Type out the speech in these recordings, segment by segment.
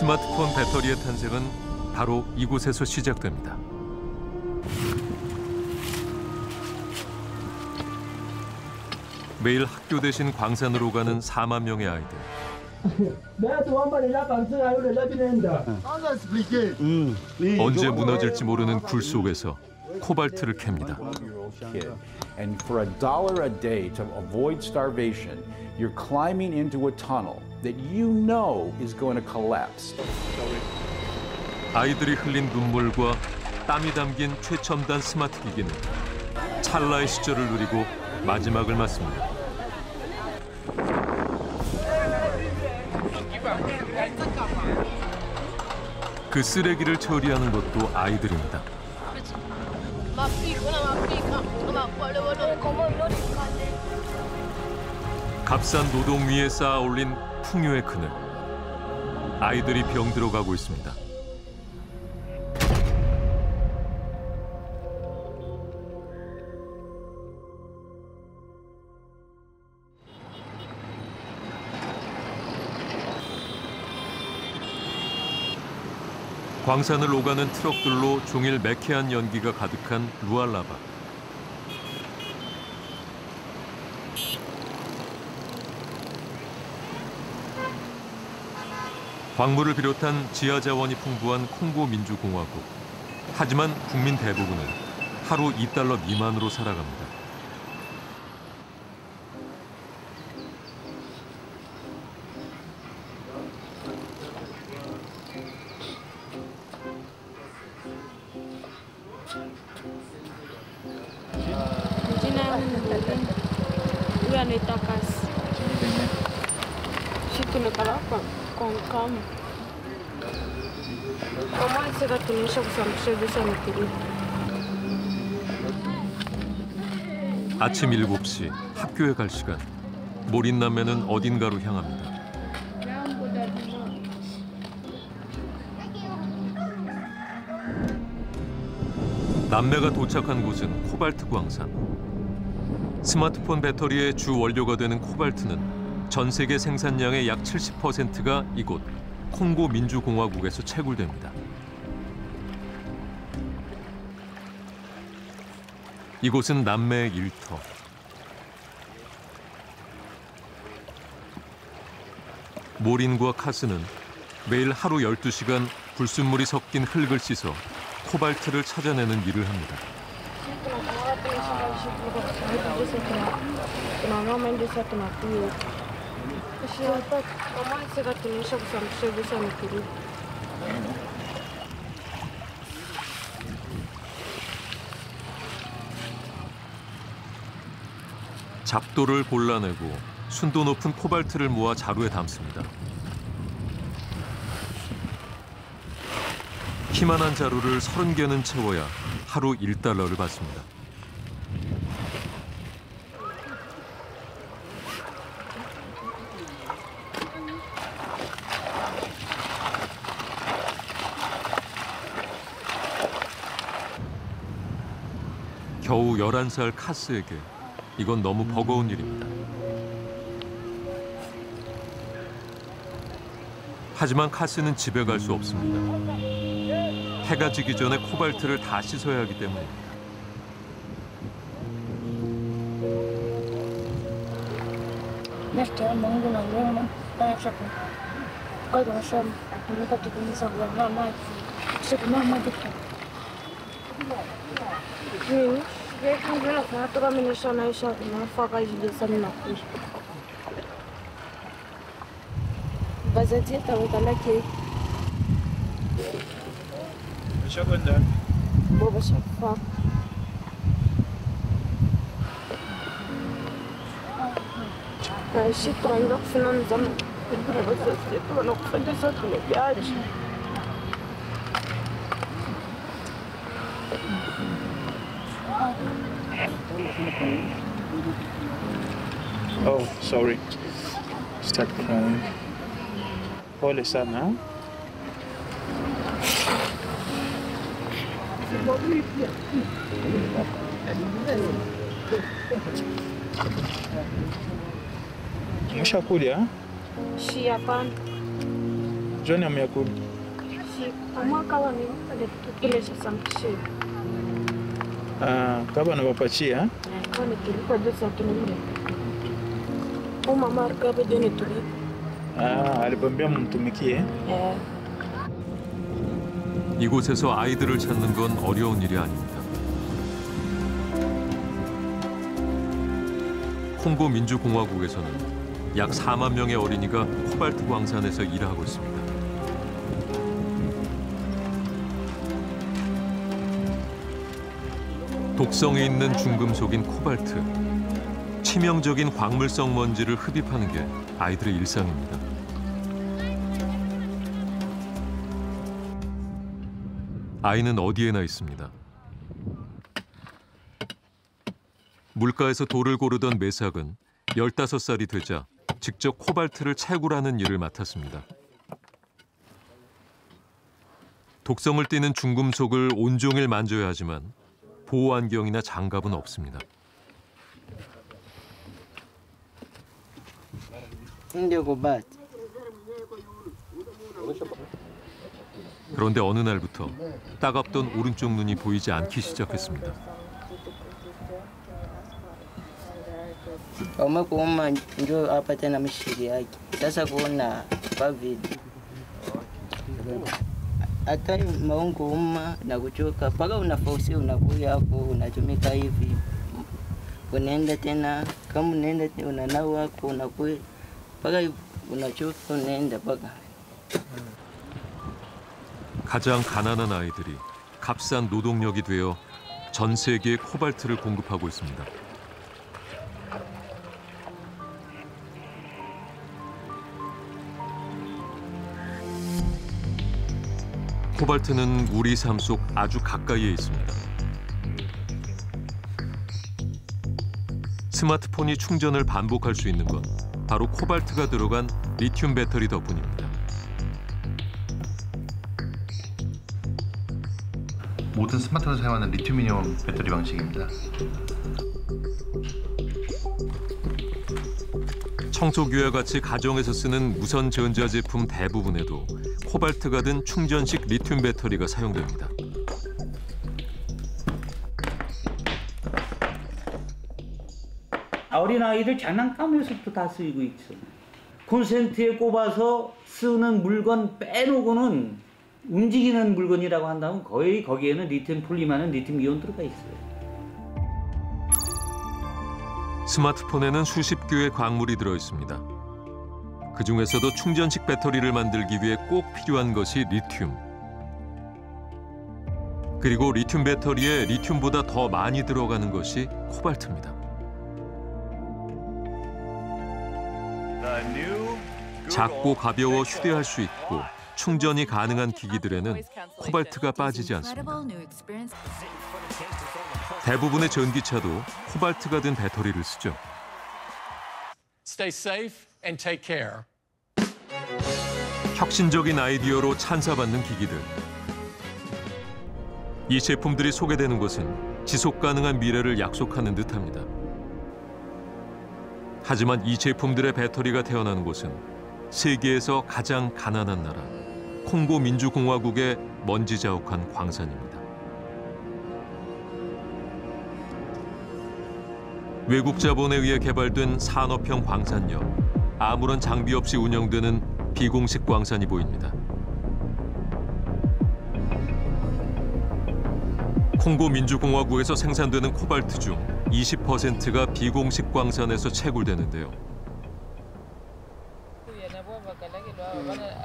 스마트폰 배터리의 탄생은 바로 이곳에서 시작됩니다. 매일 학교 대신 광산으로 가는 4만 명의 아이들. 언제 무너질지 모르는 굴 속에서 코발트를 캡니다. And for $1 a day to avoid starvation, you're climbing into a tunnel that you know is going to collapse. 아이들이 흘린 눈물과 땀이 담긴 최첨단 스마트 기기는 찰나의 시절을 누리고 마지막을 맞습니다. 그 쓰레기를 처리하는 것도 아이들입니다. 값싼 노동 위에 쌓아 올린 풍요의 그늘. 아이들이 병들어 가고 있습니다. 광산을 오가는 트럭들로 종일 매캐한 연기가 가득한 루알라바. 광물을 비롯한 지하 자원이 풍부한 콩고 민주공화국. 하지만 국민 대부분은 하루 $2 미만으로 살아갑니다. 아침 7시 학교에 갈 시간. 모린 남매는 어딘가로 향합니다. 남매가 도착한 곳은 코발트 광산. 스마트폰 배터리의 주 원료가 되는 코발트는 전 세계 생산량의 약 70%가 이곳 콩고 민주공화국에서 채굴됩니다. 이곳은 남매의 일터. 모린과 카스는 매일 하루 12시간 불순물이 섞인 흙을 씻어 코발트를 찾아내는 일을 합니다. 잡도를 골라내고 순도 높은 코발트를 모아 자루에 담습니다. 키만한 자루를 30개는 채워야 하루 $1를 받습니다. 겨우 11살 카스에게 이건 너무 버거운 일입니다. 하지만 카스는 집에 갈 수 없습니다. 해가 지기 전에 코발트를 다 씻어야 하기 때문입니다. Oh, sorry. Start crying. Pole sana. Umeshakuja? Hapana. John amekula. Mwaka wa ni alitukulesha samshi. Kaba anawapatia. Kwa ni kilikuwa dosa tunumbe. Mama arkabe deni tuli. Alipambia mumtumikie. 이곳에서 아이들을 찾는 건 어려운 일이 아닙니다. 콩고 민주공화국에서는 약 4만 명의 어린이가 코발트 광산에서 일하고 있습니다. 독성이 있는 중금속인 코발트. 치명적인 광물성 먼지를 흡입하는 게 아이들의 일상입니다. 아이는 어디에나 있습니다. 물가에서 돌을 고르던 매삭은 15살이 되자 직접 코발트를 채굴하는 일을 맡았습니다. 독성을 띠는 중금속을 온종일 만져야 하지만 보호 안경이나 장갑은 없습니다. 그런데 어느 날부터 따갑던 오른쪽 눈이 보이지 않기 시작했습니다. Umekuuma njoo hapa tena mshiri yake. Sasa kuna COVID. Hata maungo uma na kuchoka mpaka unafausi unakuja hapo unatumika hivi. Unaenda tena kama unaenda unanawa hapo unakuja mpaka unachoka unaenda mpaka. 가장 가난한 아이들이 값싼 노동력이 되어 전 세계에 코발트를 공급하고 있습니다. 코발트는 우리 삶 속 아주 가까이에 있습니다. 스마트폰이 충전을 반복할 수 있는 건 바로 코발트가 들어간 리튬 배터리 덕분입니다. 모든 스마트폰에서 사용하는 리튬이온 배터리 방식입니다. 청소기와 같이 가정에서 쓰는 무선 전자제품 대부분에도 코발트가 든 충전식 리튬 배터리가 사용됩니다. 어린아이들 장난감에서부터 다 쓰이고 있어. 콘센트에 꼽아서 쓰는 물건 빼놓고는 움직이는 물건이라고 한다면 거의 거기에는 리튬 폴리마는 리튬 이온 들어가 있어요. 스마트폰에는 수십 개의 광물이 들어 있습니다. 그중에서도 충전식 배터리를 만들기 위해 꼭 필요한 것이 리튬. 그리고 리튬 배터리에 리튬보다 더 많이 들어가는 것이 코발트입니다. 작고 가벼워 휴대할 수 있고 충전이 가능한 기기들에는 코발트가 빠지지 않습니다. 대부분의 전기차도 코발트가 든 배터리를 쓰죠. Stay safe and take care. 혁신적인 아이디어로 찬사받는 기기들. 이 제품들이 소개되는 것은 지속 가능한 미래를 약속하는 듯합니다. 하지만 이 제품들의 배터리가 태어나는 곳은 세계에서 가장 가난한 나라, 콩고 민주공화국의 먼지 자욱한 광산입니다. 외국 자본에 의해 개발된 산업형 광산역. 아무런 장비 없이 운영되는 비공식 광산이 보입니다. 콩고 민주공화국에서 생산되는 코발트 중 20%가 비공식 광산에서 채굴되는데요.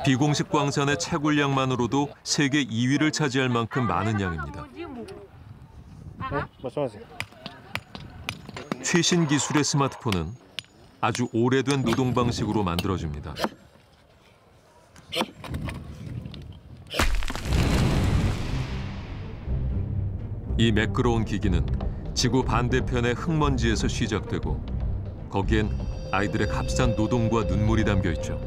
비공식 광산의 채굴량만으로도 세계 2위를 차지할 만큼 많은 양입니다. 최신 기술의 스마트폰은 아주 오래된 노동 방식으로 만들어집니다. 이 매끄러운 기기는 지구 반대편의 흙먼지에서 시작되고 거기엔 아이들의 값싼 노동과 눈물이 담겨 있죠.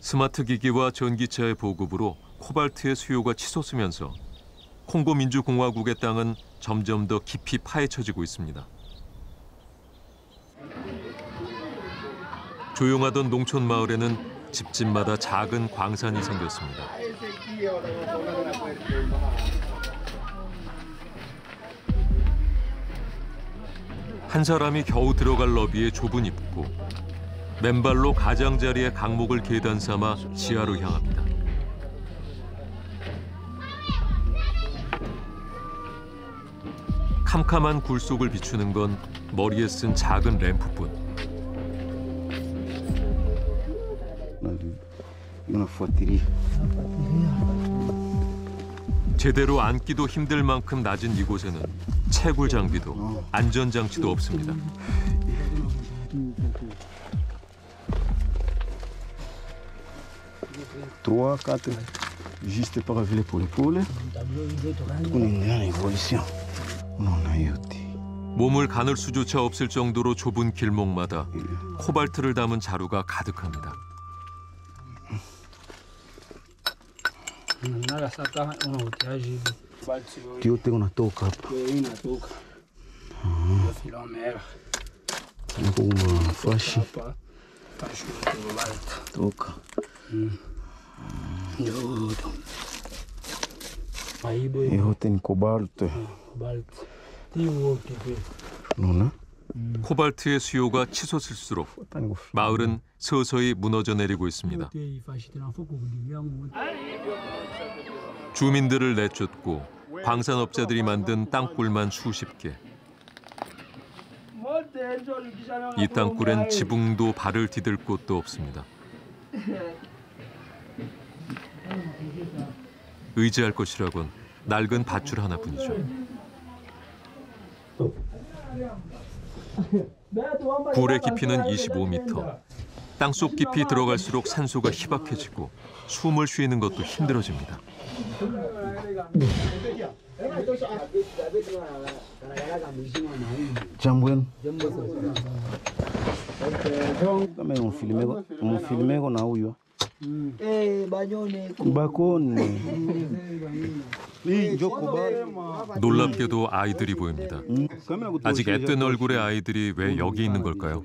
스마트 기기와 전기차의 보급으로 코발트의 수요가 치솟으면서 콩고 민주공화국의 땅은 점점 더 깊이 파헤쳐지고 있습니다. 조용하던 농촌 마을에는 집집마다 작은 광산이 생겼습니다. 한 사람이 겨우 들어갈 너비의 좁은 입구. 맨발로 가장자리의 강목을 계단 삼아 지하로 향합니다. 캄캄한 굴 속을 비추는 건 머리에 쓴 작은 램프뿐. 제대로 앉기도 힘들 만큼 낮은 이곳에는 채굴 장비도 안전 장치도 없습니다. 몸을 가눌 수조차 없을 정도로 좁은 길목마다 코발트를 담은 자루가 가득합니다. 코발트의 수요가 치솟을수록 마을은 서서히 무너져 내리고 있습니다. 주민들을 내쫓고 광산업자들이 만든 땅굴만 수십 개. 이 땅굴엔 지붕도 발을 디딜 곳도 없습니다. 의지할 것이라곤 낡은 밧줄 하나뿐이죠. 굴의 깊이는 25m. 땅속 깊이 들어갈수록 산소가 희박해지고 숨을 쉬는 것도 힘들어집니다. Jambueno. Filmego na huyo. Bakone. 놀랍게도 아이들이 보입니다. 아직 앳된 얼굴의 아이들이 왜 여기 있는 걸까요?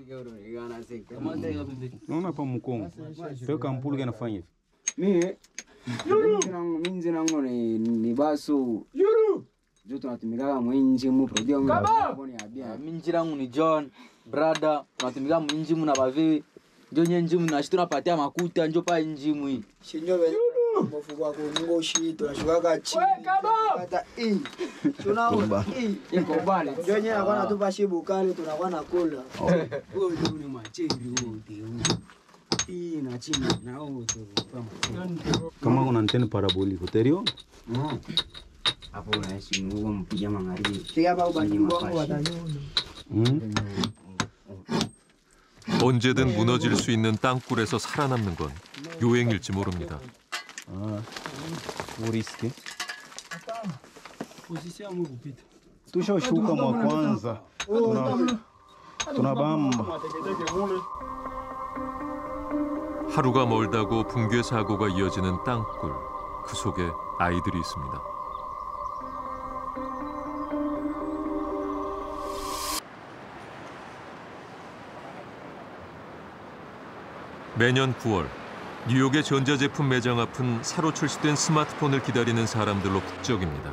minjirangu ni John brother tunatumika mwinjimu na bave jonye njimu na shituna patia makuta njo pa njimu hii shinyobe mofugwa ku ngoshi tunashuka chini hata tunaona iko bale jonye akwana tupa shibu kale tunakuwa na kula huyo ni machiri hii na chini na huyo kama kuna antena parabolico terio hapo unaishi Mungu mpija magharibi sikia baba ubaki bongo watanyona 언제든 무너질 수 있는 땅굴에서 살아남는 건 요행일지 모릅니다. Uriski. Tushashuka mwa kwanza. Tunabamba. 하루가 멀다고 붕괴 사고가 이어지는 땅굴. 그 속에 아이들이 있습니다. 매년 9월 뉴욕의 전자제품 매장 앞은 새로 출시된 스마트폰을 기다리는 사람들로 북적입니다.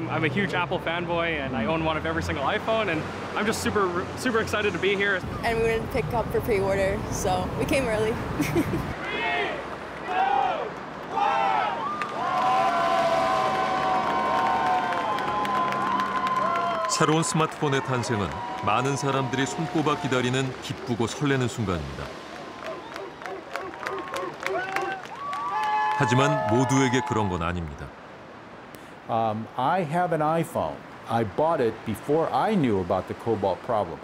I'm a huge Apple fanboy and I own one of every single iPhone and I'm just super excited to be here. And we didn't pick up for pre-order, so we came early. 새로운 스마트폰의 탄생은 많은 사람들이 손꼽아 기다리는 기쁘고 설레는 순간입니다. 하지만 모두에게 그런 건 아닙니다. I have an iPhone. I bought it before I knew about the cobalt problem.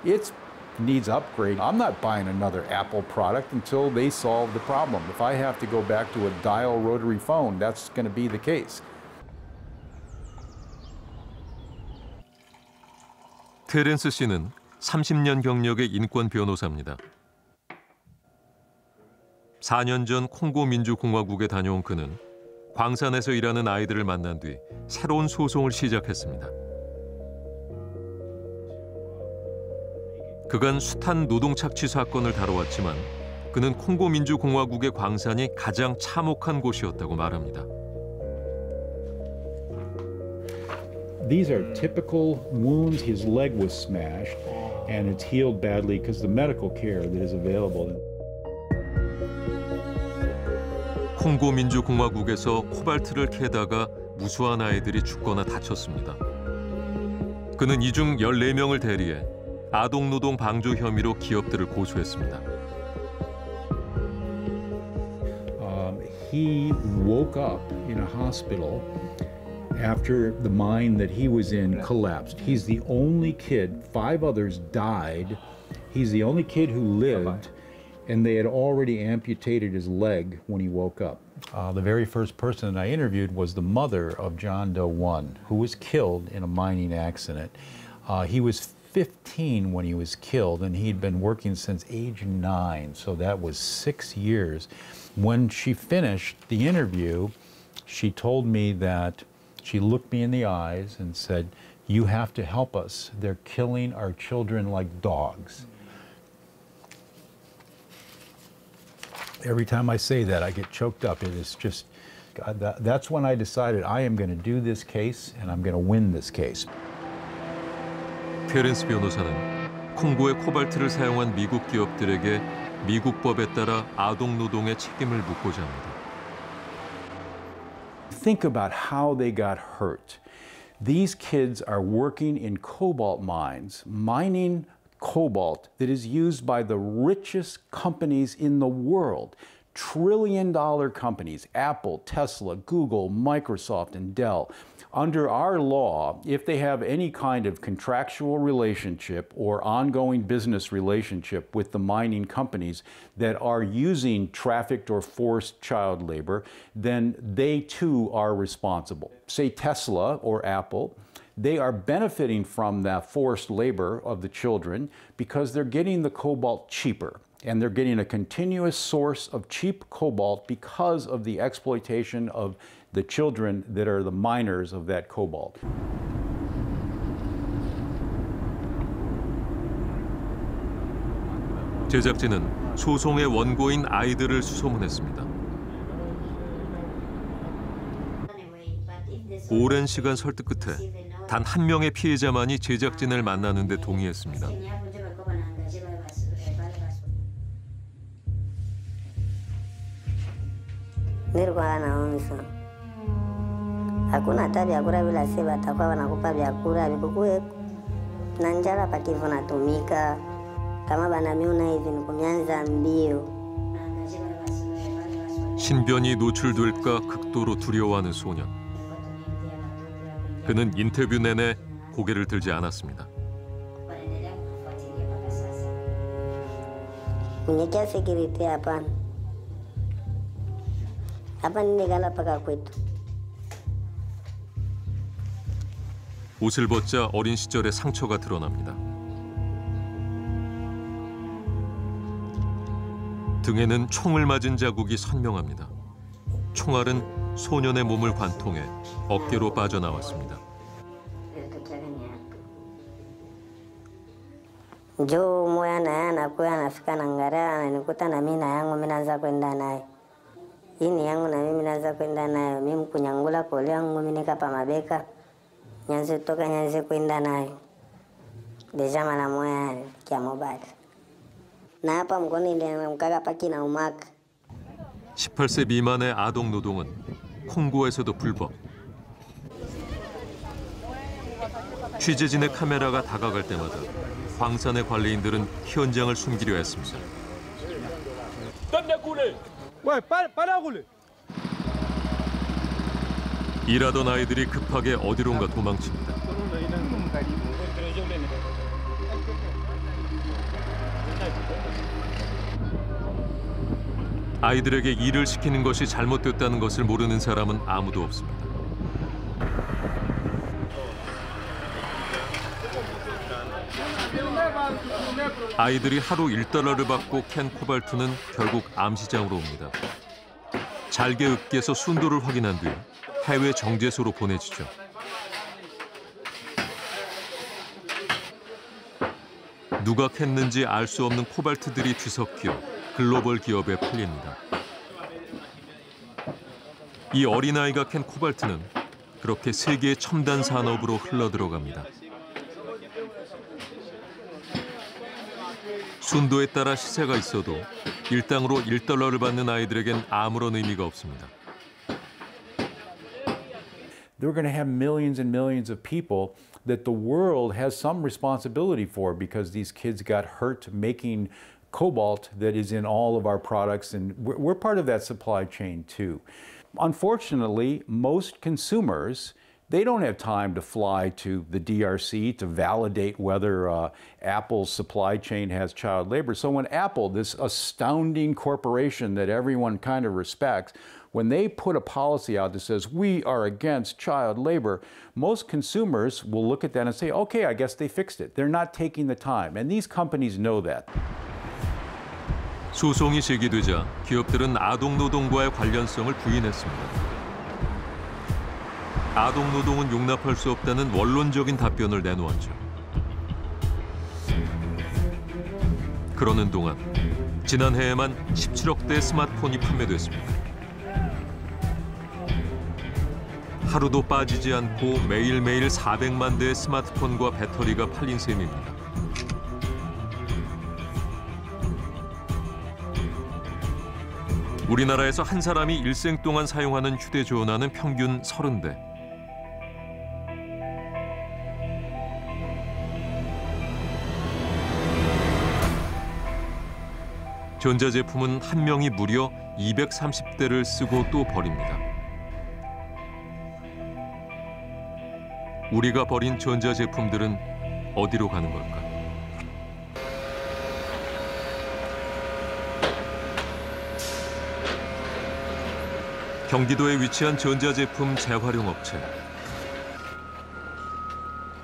It needs upgrade. I'm not buying another Apple product until they solve the problem. If I have to go back to a dial rotary phone, that's going to be the case. 테렌스 씨는 30년 경력의 인권 변호사입니다. 4년 전 콩고 민주공화국에 다녀온 그는 광산에서 일하는 아이들을 만난 뒤 새로운 소송을 시작했습니다. 그간 숱한 노동착취 사건을 다뤄왔지만 그는 콩고 민주공화국의 광산이 가장 참혹한 곳이었다고 말합니다. These are typical wounds. His leg was smashed and it's healed badly because the medical care that is available. 콩고 민주공화국에서 코발트를 캐다가 무수한 아이들이 죽거나 다쳤습니다. 그는 이 중 14명을 대리해 아동노동 방조 혐의로 기업들을 고소했습니다. He woke up in a hospital after the mine that he was in collapsed. He's the only kid, 5 others died. He's the only kid who lived, and they had already amputated his leg when he woke up. The very first person that I interviewed was the mother of John Doe 1, who was killed in a mining accident. He was 15 when he was killed, and he'd been working since age 9, so that was 6 years. When she finished the interview, she told me that she looked me in the eyes and said, "You have to help us. They're killing our children like dogs." Every time I say that, I get choked up. It is just, God, that's when I decided I am going to do this case and I'm going to win this case. 테렌스 변호사는 콩고의 코발트를 사용한 미국 기업들에게 미국 법에 따라 아동 노동의 책임을 묻고자 합니다. Think about how they got hurt. These kids are working in cobalt mines, mining cobalt that is used by the richest companies in the world. trillion-dollar companies, Apple, Tesla, Google, Microsoft, and Dell. Under our law, if they have any kind of contractual relationship or ongoing business relationship with the mining companies that are using trafficked or forced child labor, then they too are responsible. Say Tesla or Apple, they are benefiting from that forced labor of the children because they're getting the cobalt cheaper. And they're getting a continuous source of cheap cobalt because of the exploitation of the children that are the miners of that cobalt. 제작진은 소송의 원고인 아이들을 수소문했습니다. 오랜 시간 설득 끝에 단 한 명의 피해자만이 제작진을 만나는 데 동의했습니다. Nilikuwa naonza hakuna hata vyakula vila si watakuwa wanakupa vyakula vikukuwe na njala pakivu natumika kama banamiuna hivi nikumianza mbio. 신변이 노출될까 극도로 두려워하는 소년. 그는 인터뷰 내내 고개를 들지 않았습니다. Kunyekia security hapana. Hapa nilikala paka kwetu. 옷을 벗자 어린 시절의 상처가 드러납니다. 등에는 총을 맞은 자국이 선명합니다. 총알은 소년의 몸을 관통해 어깨로 빠져나왔습니다. Jo moya naye anakuwa anafika na ngara ananikuta na mimi na yangu mimi naanza kwenda naye. Hii ni yangu na mimi naanza kwenda nayo. Mimi kunyangula pole yangu mimi nikapa mabeka. Nyanze toka nyanze kwenda nayo. Deja mara moya kia mobile. Na hapa mkono ndio mkaga paki na umaka. 18세 미만의 아동 노동은 콩고에서도 불법. 취재진의 카메라가 다가갈 때마다 광산의 관리인들은 현장을 숨기려 했습니다. 일하던 아이들이 급하게 어디론가 도망칩니다. 아이들에게 일을 시키는 것이 잘못됐다는 것을 모르는 사람은 아무도 없습니다. 아이들이 하루 $1를 받고 캔 코발트는 결국 암시장으로 옵니다. 잘게 읍개서 순도를 확인한 뒤 해외 정제소로 보내지죠. 누가 캤는지 알 수 없는 코발트들이 뒤섞여 글로벌 기업에 팔립니다. 이 어린아이가 캔 코발트는 그렇게 세계의 첨단 산업으로 흘러들어갑니다. 순도에 따라 시세가 있어도 일당으로 $1를 받는 아이들에겐 아무런 의미가 없습니다. They're going to have millions and millions of people that the world has some responsibility for because these kids got hurt making cobalt that is in all of our products, and we're part of that supply chain too. Unfortunately, most consumers, they don't have time to fly to the DRC to validate whether Apple's supply chain has child labor. So when Apple, this astounding corporation that everyone kind of respects, when they put a policy out that says we are against child labor, most consumers will look at that and say, okay, I guess they fixed it. They're not taking the time. And these companies know that. 소송이 제기되자 기업들은 아동노동과의 관련성을 부인했습니다. 아동노동은 용납할 수 없다는 원론적인 답변을 내놓았죠. 그러는 동안 지난해에만 17억 대 스마트폰이 판매됐습니다. 하루도 빠지지 않고 매일매일 400만 대의 스마트폰과 배터리가 팔린 셈입니다. 우리나라에서 한 사람이 일생 동안 사용하는 휴대전화는 평균 30대. 전자제품은 한 명이 무려 230대를 쓰고 또 버립니다. 우리가 버린 전자제품들은 어디로 가는 걸까? 경기도에 위치한 전자제품 재활용 업체.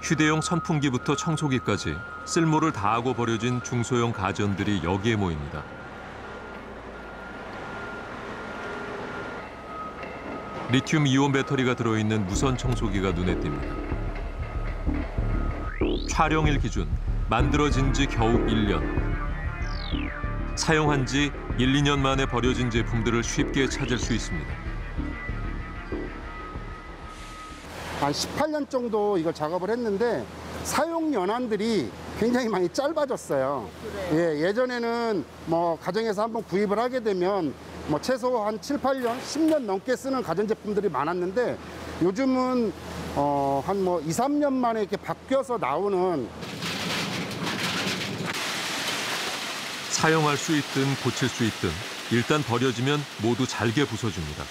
휴대용 선풍기부터 청소기까지 쓸모를 다하고 버려진 중소형 가전들이 여기에 모입니다. 리튬 이온 배터리가 들어있는 무선 청소기가 눈에 띕니다. 촬영일 기준 만들어진 지 겨우 1년. 사용한 지 1, 2년 만에 버려진 제품들을 쉽게 찾을 수 있습니다. 한 18년 정도 이걸 작업을 했는데 사용 연한들이 굉장히 많이 짧아졌어요. 예, 예전에는 뭐 가정에서 한번 구입을 하게 되면 뭐 최소 한 7, 8년, 10년 넘게 쓰는 가전제품들이 많았는데 요즘은 한 뭐 2, 3년 만에 이렇게 바뀌어서 나오는. 사용할 수 있든 고칠 수 있든 일단 버려지면 모두 잘게 부서집니다.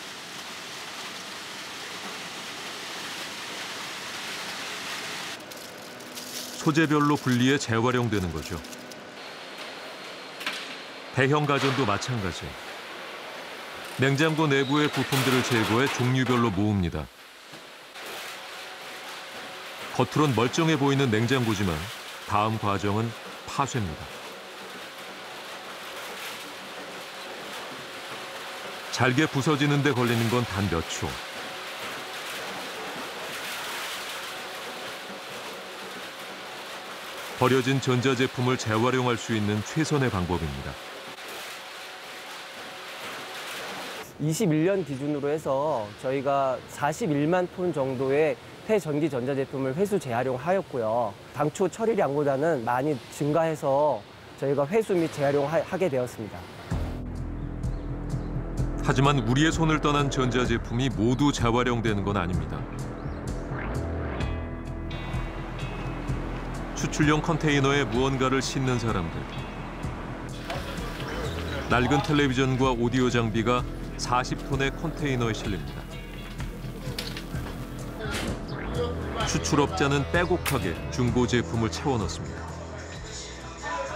소재별로 분리해 재활용되는 거죠. 대형 가전도 마찬가지. 냉장고 내부의 부품들을 제거해 종류별로 모읍니다. 겉으론 멀쩡해 보이는 냉장고지만 다음 과정은 파쇄입니다. 잘게 부서지는 데 걸리는 건 단 몇 초. 버려진 전자제품을 재활용할 수 있는 최선의 방법입니다. 21년 기준으로 해서 저희가 41만 톤 정도의 폐전기 전자제품을 회수 재활용하였고요. 당초 처리량보다는 많이 증가해서 저희가 회수 및 재활용하게 되었습니다. 하지만 우리의 손을 떠난 전자제품이 모두 재활용되는 건 아닙니다. 수출용 컨테이너에 무언가를 싣는 사람들. 낡은 텔레비전과 오디오 장비가 40톤의 컨테이너에 실립니다. 수출업자는 빼곡하게 중고 제품을 채워 넣습니다.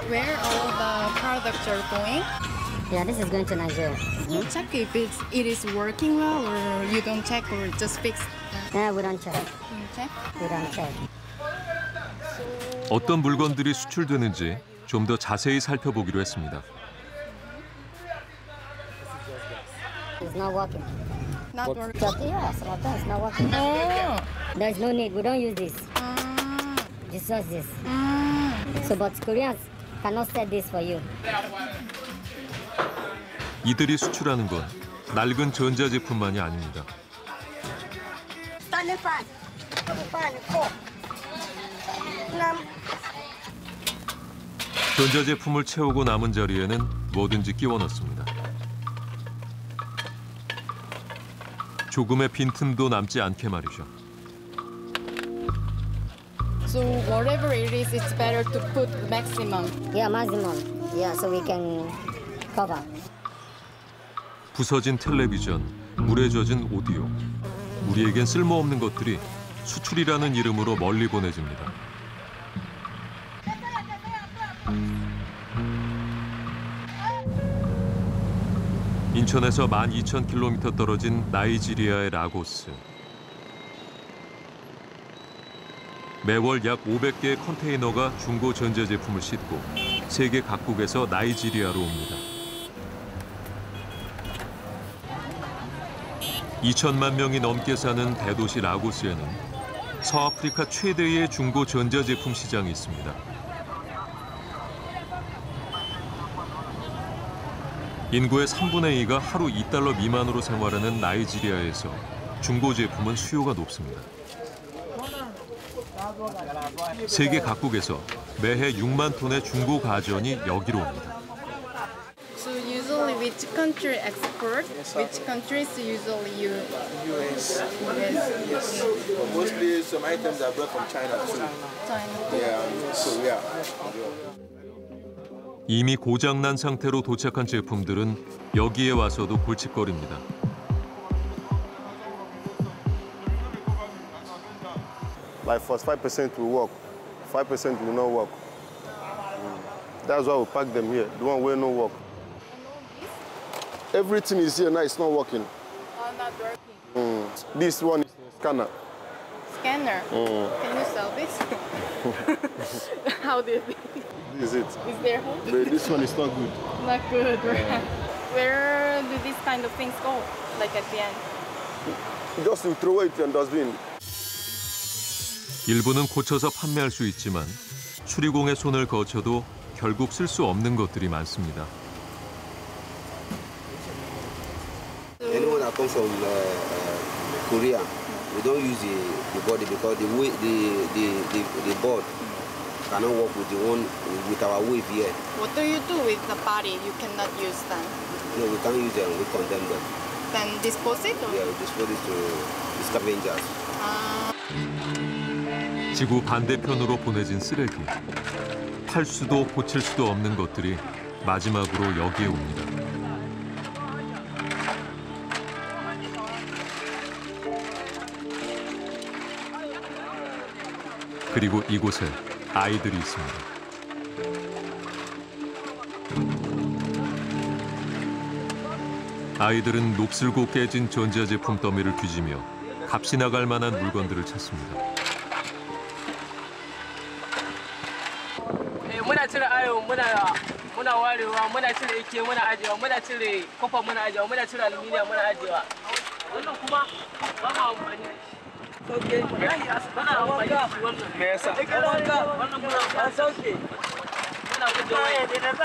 Where all the products are going? Yeah, this is going to Nigeria. You check if it is working well, or you don't check, or just fix. Yeah, we don't check. You check? We don't check. So 어떤 물건들이 수출되는지 좀 더 자세히 살펴보기로 했습니다. It's not working. Not working. Yes, it's not working. There's no need. We don't use this. Just use this. So, but Koreans cannot set this for you. 이들이 수출하는 건 낡은 전자제품만이 아닙니다. 전자제품을 채우고 남은 자리에는 뭐든지 끼워 넣습니다. 조금의 빈틈도 남지 않게 말이죠. So whatever it is, it's better to put maximum. Yeah, maximum. Yeah, so we can cover. 부서진 텔레비전, 물에 젖은 오디오. 우리에겐 쓸모없는 것들이 수출이라는 이름으로 멀리 보내집니다. 인천에서 12,000km 떨어진 나이지리아의 라고스. 매월 약 500개의 컨테이너가 중고 전자제품을 싣고 세계 각국에서 나이지리아로 옵니다. 2천만 명이 넘게 사는 대도시 라고스에는 서아프리카 최대의 중고 전자제품 시장이 있습니다. 인구의 3분의 2가 하루 $2 미만으로 생활하는 나이지리아에서 중고 제품은 수요가 높습니다. 세계 각국에서 매해 6만 톤의 중고 가전이 여기로 옵니다. So usually which country export? Which countries usually you? US. Yes. Mostly some items are brought from China too. China. Yeah, Korea. 이미 고장난 상태로 도착한 제품들은 여기에 와서도 골칫거립니다. Like first 5% will work, 5% will not work. That's why we pack them here. The one will not work. Everything is here now. It's not working. Oh, not working. This one is scanner. Scanner. Can you sell this? How do you think? This is it. Is there hope? But this one is not good. Not good, right? Where do these kind of things go? Like at the end? Just to throw it in dustbin. 일부는 고쳐서 판매할 수 있지만 수리공의 손을 거쳐도 결국 쓸 수 없는 것들이 많습니다. Anyone that comes from Korea, we don't use the body because the board cannot work with the one with our wave here. What do you do with the body? You cannot use them. No, we can't use them. We condemn them. Then dispose it? Or? Yeah, we dispose it to the scavengers. 지구 반대편으로 보내진 쓰레기. 팔 수도 고칠 수도 없는 것들이 마지막으로 여기에 옵니다. 그리고 이곳에 아이들이 있습니다. 아이들은 녹슬고 깨진 전자제품 더미를 뒤지며 값이 나갈 만한 물건들을 찾습니다. muna cire ayo muna warewa muna cire ike muna ajewa muna cire kofa muna ajewa muna cire aluminium muna ajewa wannan kuma ba ma amfani da shi bana amfani da shi wannan me yasa wannan muna ba sauke muna guje wai muna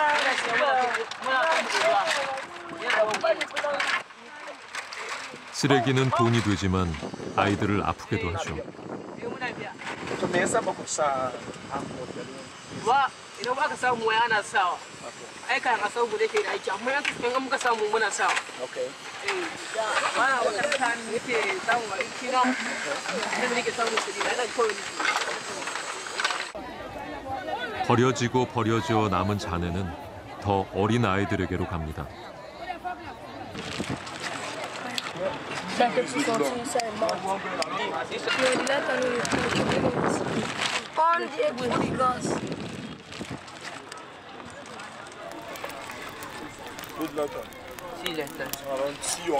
쓰레기는 돈이 되지만 아이들을 아프게도 하죠. me yasa ba ku sa wa idan ba ka samu wai ana sawa ai kan a sabu da ke da aiki amma yanzu kan muka samu muna sawa okay ba wa kan yake samu aiki na idan nake samu kudi ana kawai 버려지고 버려져 남은 잔해는 더 어린 아이들에게로 갑니다.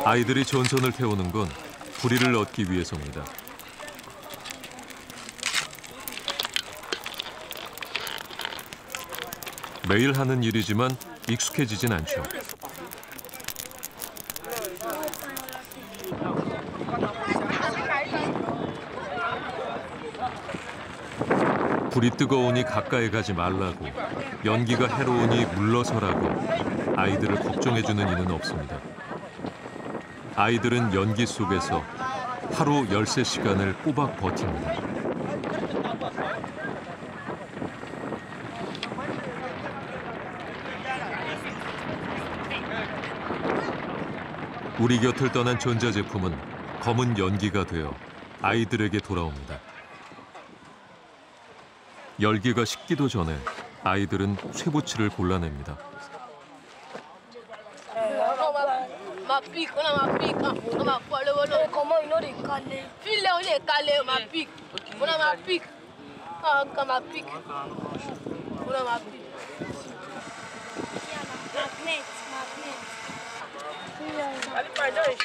아이들이 전선을 태우는 건 불의를 얻기 위해서입니다. 매일 하는 일이지만 익숙해지진 않죠. 불이 뜨거우니 가까이 가지 말라고, 연기가 해로우니 물러서라고 아이들을 걱정해주는 이는 없습니다. 아이들은 연기 속에서 하루 13시간을 꼬박 버팁니다. 우리 곁을 떠난 전자제품은 검은 연기가 되어 아이들에게 돌아옵니다. 열기가 식기도 전에 아이들은 쇠붙이를 골라냅니다.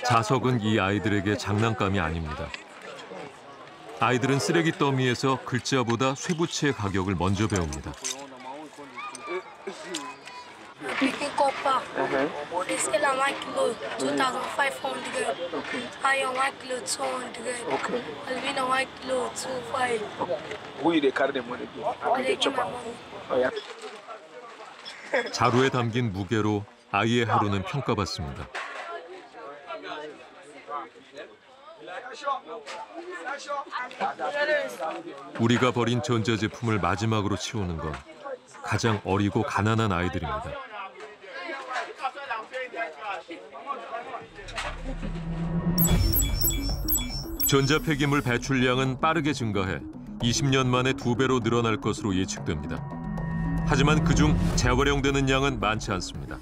자석은 이 아이들에게 장난감이 아닙니다. 아이들은 쓰레기 더미에서 글자보다 쇠붙이의 가격을 먼저 배웁니다. 자루에 담긴 무게로 아이의 하루는 평가받습니다. 우리가 버린 전자제품을 마지막으로 치우는 건 가장 어리고 가난한 아이들입니다. 전자폐기물 배출량은 빠르게 증가해 20년 만에 2배로 늘어날 것으로 예측됩니다. 하지만 그중 재활용되는 양은 많지 않습니다.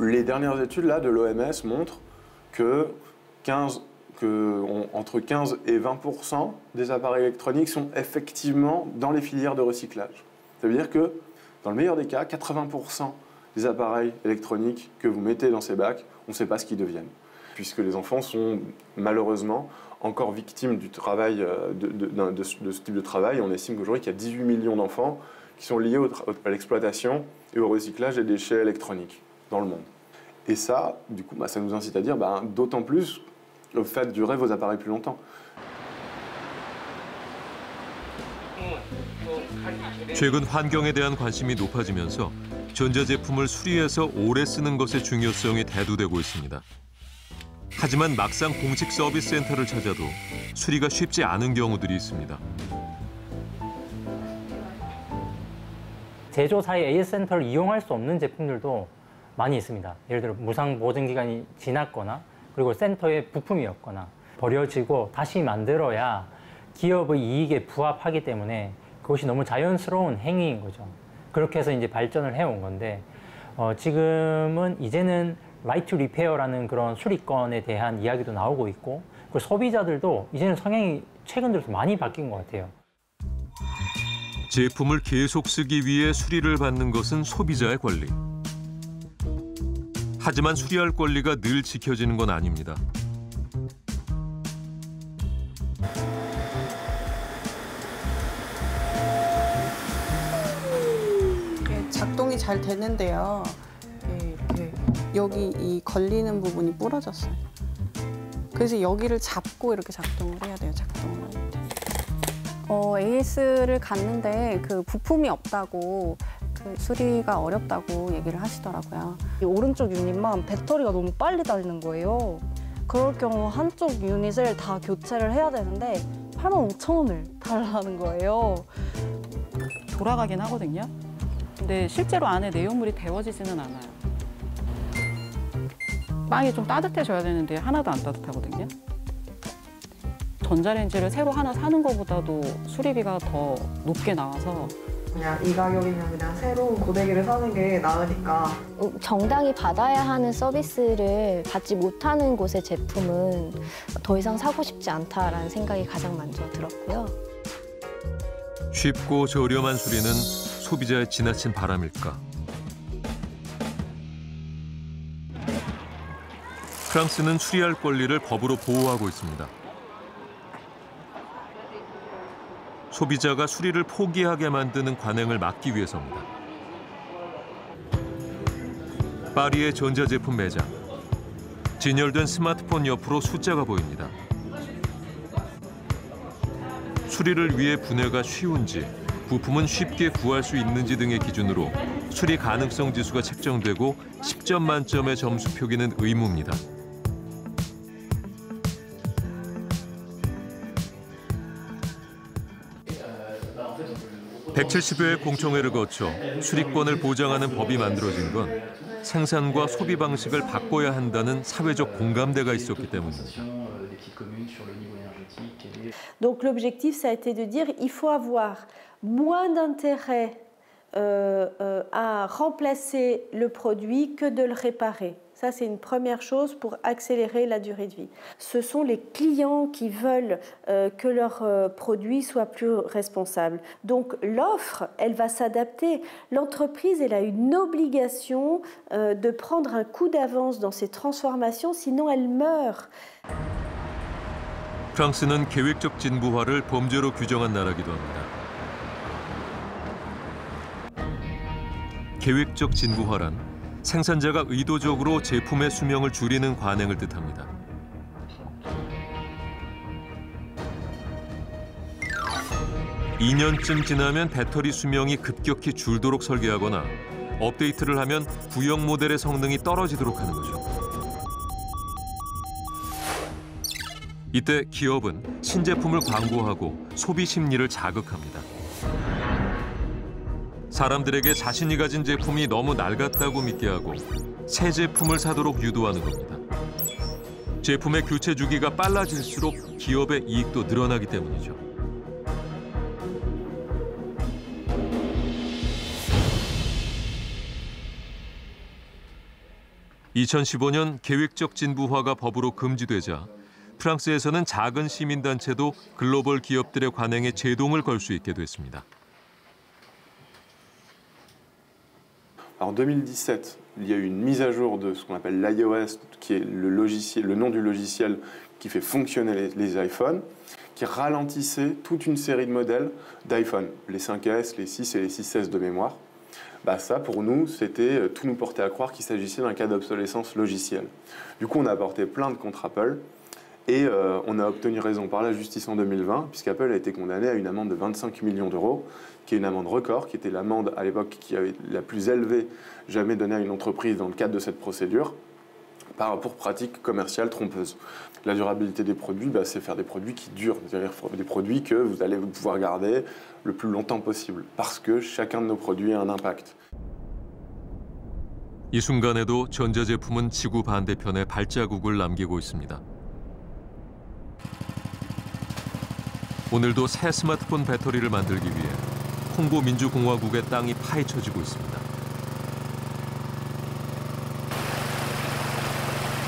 Les dernières études là, de l'OMS montrent que entre 15 et 20% des appareils électroniques sont effectivement dans les filières de recyclage. Ça veut dire que, dans le meilleur des cas, 80% des appareils électroniques que vous mettez dans ces bacs, on ne sait pas ce qu'ils deviennent. Puisque les enfants sont malheureusement encore victimes du travail, de ce type de travail. On estime qu'aujourd'hui qu'il y a 18 millions d'enfants qui sont liés à l'exploitation et au recyclage des déchets électroniques dans le monde. Et ça, du coup, ça nous incite à dire d'autant plus faites durer vos appareils plus longtemps. 최근 환경에 대한 관심이 높아지면서 전자제품을 수리해서 오래 쓰는 것의 중요성이 대두되고 있습니다. 하지만 막상 공식 서비스 센터를 찾아도 수리가 쉽지 않은 경우들이 있습니다. 제조사의 AS 센터를 이용할 수 없는 제품들도 많이 있습니다. 예를 들어 무상 보증 기간이 지났거나 그리고 센터의 부품이었거나 버려지고 다시 만들어야 기업의 이익에 부합하기 때문에 그것이 너무 자연스러운 행위인 거죠. 그렇게 해서 이제 발전을 해온 건데 지금은 이제는 라이트 리페어라는 그런 수리권에 대한 이야기도 나오고 있고 그리고 소비자들도 이제는 성향이 최근 들어서 많이 바뀐 것 같아요. 제품을 계속 쓰기 위해 수리를 받는 것은 소비자의 권리. 하지만 수리할 권리가 늘 지켜지는 건 아닙니다. 작동이 잘 되는데요. 여기 이 걸리는 부분이 부러졌어요. 그래서 여기를 잡고 이렇게 작동을 해야 돼요. 작동을 할 때. AS를 갔는데 그 부품이 없다고 그 수리가 어렵다고 얘기를 하시더라고요. 이 오른쪽 유닛만 배터리가 너무 빨리 닳는 거예요. 그럴 경우 한쪽 유닛을 다 교체를 해야 되는데 85,000원을 달라는 거예요. 돌아가긴 하거든요. 근데 실제로 안에 내용물이 데워지지는 않아요. 빵이 좀 따뜻해져야 되는데 하나도 안 따뜻하거든요. 전자레인지를 새로 하나 사는 것보다도 수리비가 더 높게 나와서 그냥 이 가격이면 그냥 새로운 고데기를 사는 게 나으니까. 정당히 받아야 하는 서비스를 받지 못하는 곳의 제품은 더 이상 사고 싶지 않다라는 생각이 가장 먼저 들었고요. 쉽고 저렴한 수리는 소비자의 지나친 바람일까? 프랑스는 수리할 권리를 법으로 보호하고 있습니다. 소비자가 수리를 포기하게 만드는 관행을 막기 위해서입니다. 파리의 전자제품 매장. 진열된 스마트폰 옆으로 숫자가 보입니다. 수리를 위해 분해가 쉬운지, 부품은 쉽게 구할 수 있는지 등의 기준으로 수리 가능성 지수가 책정되고 10점 만점의 점수 표기는 의무입니다. 170여의 공청회를 거쳐 수리권을 보장하는 법이 만들어진 건 생산과 소비 방식을 바꿔야 한다는 사회적 공감대가 있었기 때문입니다. Donc l'objectif, ça a été de dire il faut avoir moins d'intérêt à remplacer le produit que de le réparer. Ça, c'est une première chose pour accélérer la durée de vie. Ce sont les clients qui veulent que leur produit soit plus responsable. Donc l'offre, elle va s'adapter. L'entreprise, elle a une obligation de prendre un coup d'avance dans ces transformations, sinon elle meurt. 프랑스는 계획적 진부화를 범죄로 규정한 나라기도 합니다. 계획적 진부화란 생산자가 의도적으로 제품의 수명을 줄이는 관행을 뜻합니다. (2년쯤) 지나면 배터리 수명이 급격히 줄도록 설계하거나 업데이트를 하면 구형 모델의 성능이 떨어지도록 하는 거죠. 이때 기업은 신제품을 광고하고 소비 심리를 자극합니다. 사람들에게 자신이 가진 제품이 너무 낡았다고 믿게 하고 새 제품을 사도록 유도하는 겁니다. 제품의 교체 주기가 빨라질수록 기업의 이익도 늘어나기 때문이죠. (2015년) 계획적 진부화가 법으로 금지되자 프랑스에서는 작은 시민단체도 글로벌 기업들의 관행에 제동을 걸 수 있게 됐습니다. En 2017, il y a eu une mise à jour de ce qu'on appelle l'iOS, qui est le nom du logiciel qui fait fonctionner les iPhones, qui ralentissait toute une série de modèles d'iPhone, les 5S, les 6 et les 6S de mémoire. Bah ça, pour nous, c'était tout nous portait à croire qu'il s'agissait d'un cas d'obsolescence logicielle. Du coup, on a apporté plein de contre Apple et on a obtenu raison par la justice en 2020, puisqu'Apple a été condamné à une amende de 25 millions d'euros, qui est une amende record, qui était l'amende à l'époque qui avait la plus élevée jamais donnée à une entreprise dans le cadre de cette procédure, pour pratiques commerciales trompeuses. La durabilité des produits, bah, c'est faire des produits qui durent, c'est-à-dire des produits que vous allez pouvoir garder le plus longtemps possible, parce que chacun de nos produits a un impact. 이 순간에도 전자제품은 지구 반대편에 발자국을 남기고 있습니다. 오늘도 새 스마트폰 배터리를 만들기 위해 콩고 민주공화국의 땅이 파헤쳐지고 있습니다.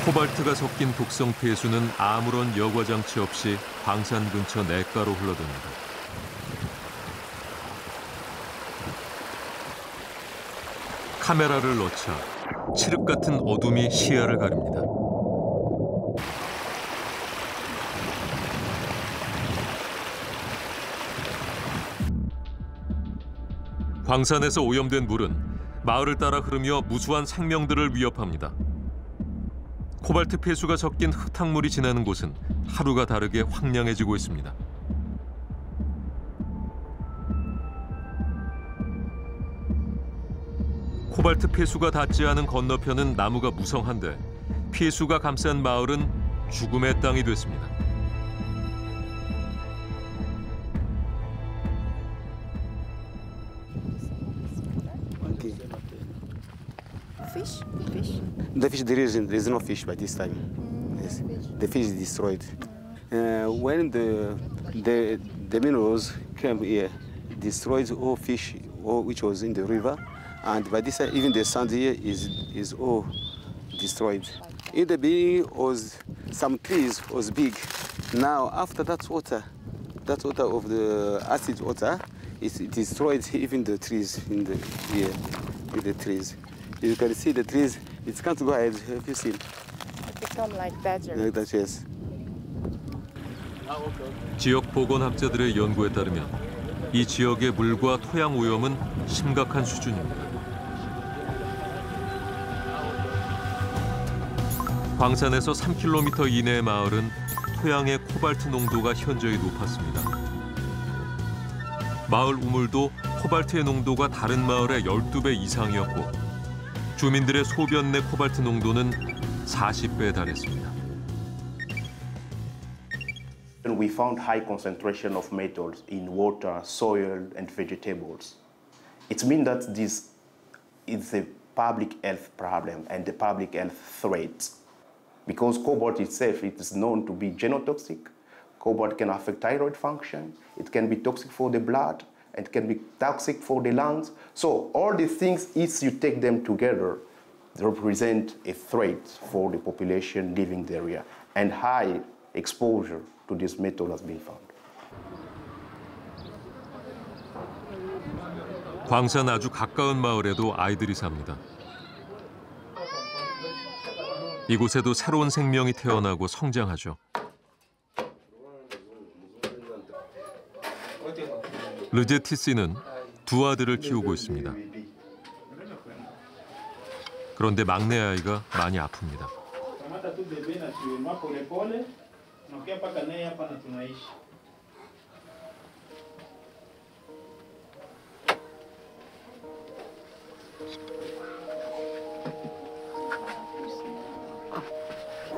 코발트가 섞인 독성 폐수는 아무런 여과 장치 없이 광산 근처 냇가로 흘러듭니다. 카메라를 넣자 칠흑 같은 어둠이 시야를 가립니다. 광산에서 오염된 물은 마을을 따라 흐르며 무수한 생명들을 위협합니다. 코발트 폐수가 섞인 흙탕물이 지나는 곳은 하루가 다르게 황량해지고 있습니다. 코발트 폐수가 닿지 않은 건너편은 나무가 무성한데 폐수가 감싼 마을은 죽음의 땅이 됐습니다. Fish? Fish? The fish, there is no fish by this time. Yes. The fish is destroyed. When the minerals came here, destroyed all fish which was in the river, and by this time even the sand here is all destroyed. In the beginning was some trees was big. Now after that water of the acid water, it destroyed even the trees in the trees. You can see the trees, it can't go ahead, have you seen? It become like badger. Like that, yes. 지역 보건학자들의 연구에 따르면 이 지역의 물과 토양 오염은 심각한 수준입니다. 광산에서 3km 이내의 마을은 토양의 코발트 농도가 현저히 높았습니다. 마을 우물도 코발트의 농도가 다른 마을의 12배 이상이었고 주민들의 소변 내 코발트 농도는 40배에 달했습니다. We found high concentration of metals in water, soil, and vegetables. It means that this is a public health problem and a public health threat. Because cobalt itself, it is known to be genotoxic. Cobalt can affect thyroid function. It can be toxic for the blood and can be toxic for the lungs. So all these things, if you take them together, they represent a threat for the population living the area. And high exposure to this metal has been found. 광산 아주 가까운 마을에도 아이들이 삽니다. 이곳에도 새로운 생명이 태어나고 성장하죠. 르제티씨는 두 아들을 키우고 있습니다. 그런데 막내 아이가 많이 아픕니다.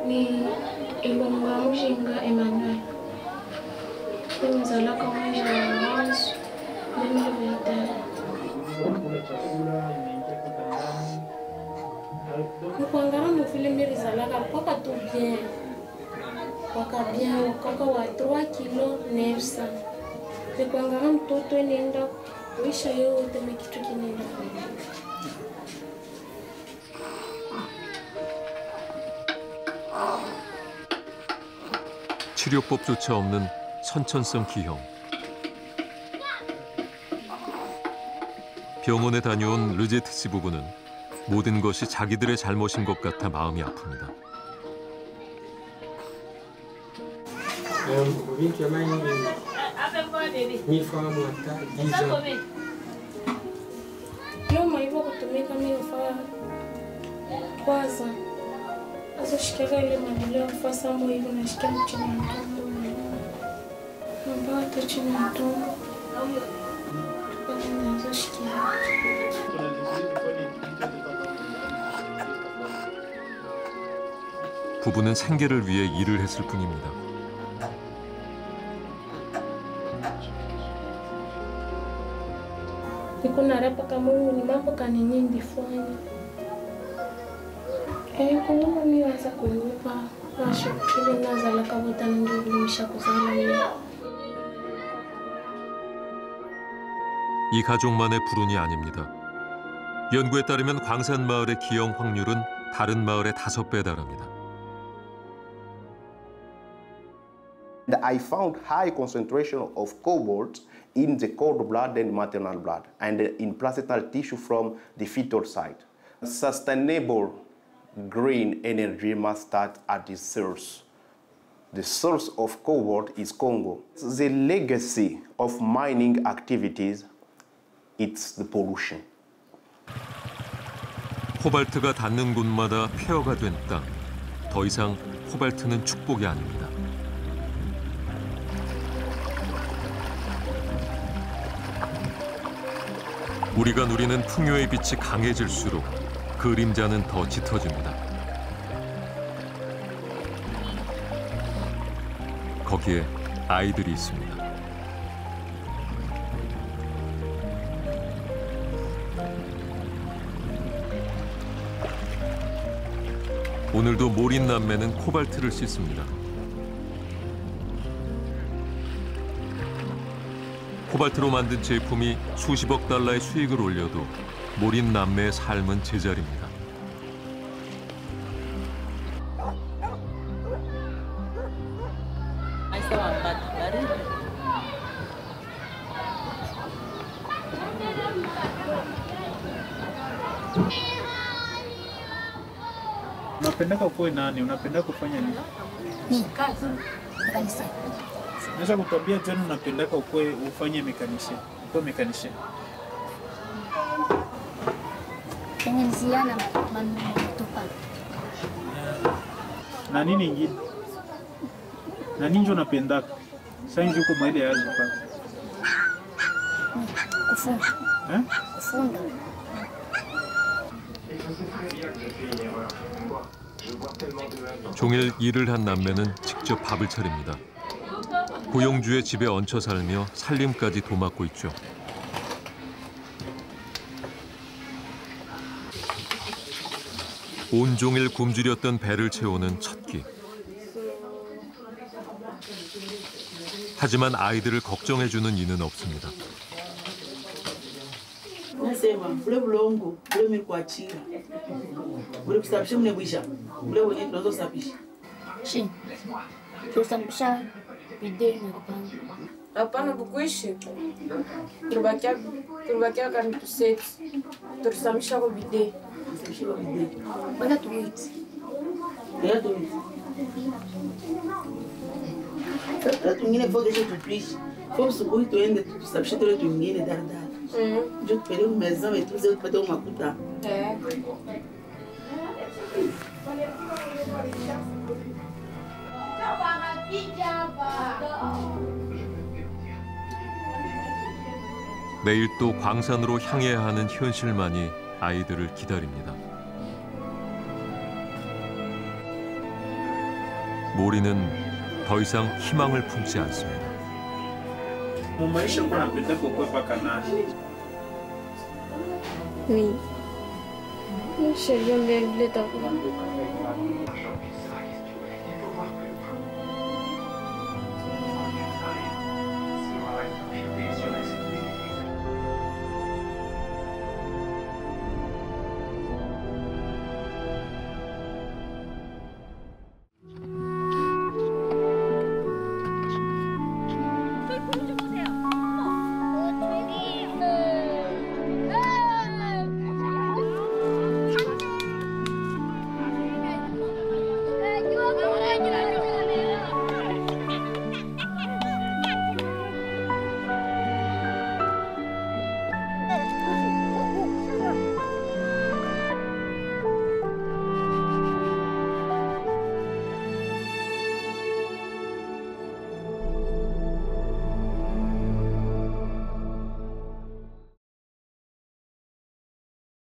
Ni ilunga mshinga Emmanuel. Nimezalaka mwezi wa mwanzo 2021. Kuangana mu filimi rizalaka paka tu bien. Paka bien kaka wa 3 kilo 900. Kuangana mtoto nenda kuisha yote kitu kinaenda. 치료법조차 없는 선천성 기형. 병원에 다녀온 르제티씨 부부는 모든 것이 자기들의 잘못인 것 같아 마음이 아픕니다. Loma hivyo kutumika mifaa kwanza. Sasa shikaga ile maendeleo fasa mo hivyo nashikia chini ya mtombo. Mbata chini ya mtombo. Tukaanza shikia. 부부는 생계를 위해 일을 했을 뿐입니다. Niko narapa kama Mungu ni mambo kanini ndifanya. Kumbe mimi waza kulipa. Nashukuru nazala kabuta ndio nimeshakuzala. 이 가족만의 불운이 아닙니다. 연구에 따르면 광산 마을의 기형 확률은 다른 마을의 5배에 달합니다. I found high concentration of cobalt in the cord blood and maternal blood and in placental tissue from the fetal side. Sustainable green energy must start at the source. The source of cobalt is Congo. The legacy of mining activities, it's the pollution. 코발트가 닿는 곳마다 폐허가 된 땅. 더 이상 코발트는 축복이 아닙니다. 우리가 누리는 풍요의 빛이 강해질수록 그림자는 더 짙어집니다. 거기에 아이들이 있습니다. 오늘도 모린 남매는 코발트를 씻습니다. 코발트로 만든 제품이 수십억 달러의 수익을 올려도 모린 남매의 삶은 제자리입니다. Unapenda kuwa nani? Unapenda kufanya nini? Ni kazi kanisa. Naweza kutuambia tena unapendaka ufanye mekanisha, ukuwe mekanisha? Tengenezea na matupa. Na nini ingine? Na nini ndio unapendaka? Sasa nje uko mahali yaje pale. Kufunda. Kufunda. 종일 일을 한 남매는 직접 밥을 차립니다. 고용주의 집에 얹혀 살며 살림까지 도맡고 있죠. 온종일 굶주렸던 배를 채우는 첫 끼. 하지만 아이들을 걱정해주는 이는 없습니다. Nasema ule bulongo ule milikuachia ule kusafisha mnebwisha ule wenye tunazosafisha Shi. Tusafisha bidii na kupanga. Hapana kukuishi. Tulibakia kama tuseti. Tulisamisha kwa bidii. Bwana tuwiti. ya tuwiti. Sasa tungine foto je tuplishi. Kwa subuhi tuende tusafishe tule tungine dardara. Je tupeleke maison et tout ça tupate makuta. 매일 또 광산으로 향해야 하는 현실만이 아이들을 기다립니다. 모리는 더 이상 희망을 품지 않습니다. Mumaisha kuna napenda kukwepa kanani. Oui. Sheria mbele